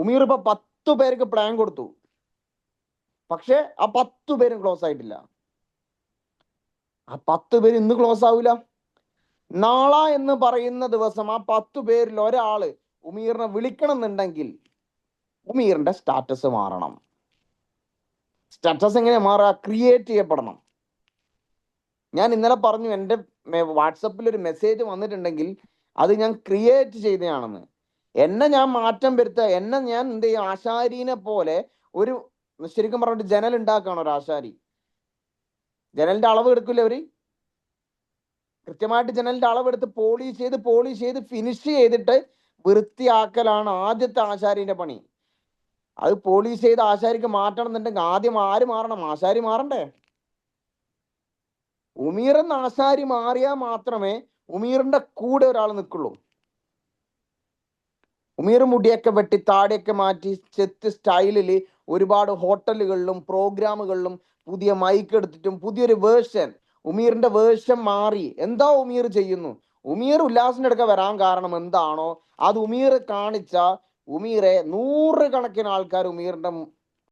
ഉമീർ ഇപ്പൊ 10 പേർക്ക് പ്ലാൻ കൊടുത്തു, പക്ഷെ ആ 10 പേരും ക്ലോസ് ആയിട്ടില്ല. ആ 10 പേര് ഇന്ന് ക്ലോസ് ആവില്ല. നാളെ എന്ന് പറയുന്ന ദിവസം ആ 10 പേരിൽ ഒരാള് ഉമീറിനെ വിളിക്കണം എന്നുണ്ടെങ്കിൽ ഉമീറിന്റെ സ്റ്റാറ്റസ് മാറണം. സ്റ്റാറ്റസ് എങ്ങനെ മാറുക? ക്രിയേറ്റ് ചെയ്യപ്പെടണം. ഞാൻ ഇന്നലെ പറഞ്ഞു, എൻ്റെ വാട്സപ്പിൽ ഒരു മെസ്സേജ് വന്നിട്ടുണ്ടെങ്കിൽ അത് ഞാൻ ക്രിയേറ്റ് ചെയ്തതാണെന്ന്. എന്നെ ഞാൻ മാറ്റം വരുത്തുക, എന്നെ ഞാൻ എന്ത് ചെയ്യും, ആശാരീനെ പോലെ ഒരു ശരിക്കും പറഞ്ഞിട്ട് ജനൽ ഉണ്ടാക്കുകയാണ് ഒരു ആശാരി. ജനലിന്റെ അളവ് എടുക്കില്ല അവര്, കൃത്യമായിട്ട് ജനലിന്റെ അളവെടുത്ത് പോളിഷ് ചെയ്ത് ഫിനിഷ് ചെയ്തിട്ട് വൃത്തിയാക്കലാണ് ആദ്യത്തെ ആശാരിന്റെ പണി. അത് പോളിഷ് ചെയ്ത് ആശാരിക്ക് മാറ്റണം എന്നുണ്ടെങ്കിൽ ആദ്യം ആര് മാറണം? ആശാരി മാറണ്ടേ? ഉമീർ എന്ന ആശാരി മാറിയാൽ മാത്രമേ ഉമീറിന്റെ കൂടെ ഒരാൾ നിൽക്കുള്ളൂ. ഉമീർ മുടിയൊക്കെ വെട്ടി താടിയൊക്കെ മാറ്റി ചെത്ത് സ്റ്റൈലിൽ ഒരുപാട് ഹോട്ടലുകളിലും പ്രോഗ്രാമുകളിലും പുതിയ മൈക്ക് എടുത്തിട്ടും പുതിയൊരു വേർഷൻ, ഉമീറിന്റെ വേർഷൻ മാറി. എന്താ ഉമീർ ചെയ്യുന്നു? ഉമീർ ഉല്ലാസിന്റെ അടുക്ക വരാൻ കാരണം എന്താണോ അത് ഉമീർ കാണിച്ച ഉമീറെ 100 കണക്കിന് ആൾക്കാർ ഉമീറിന്റെ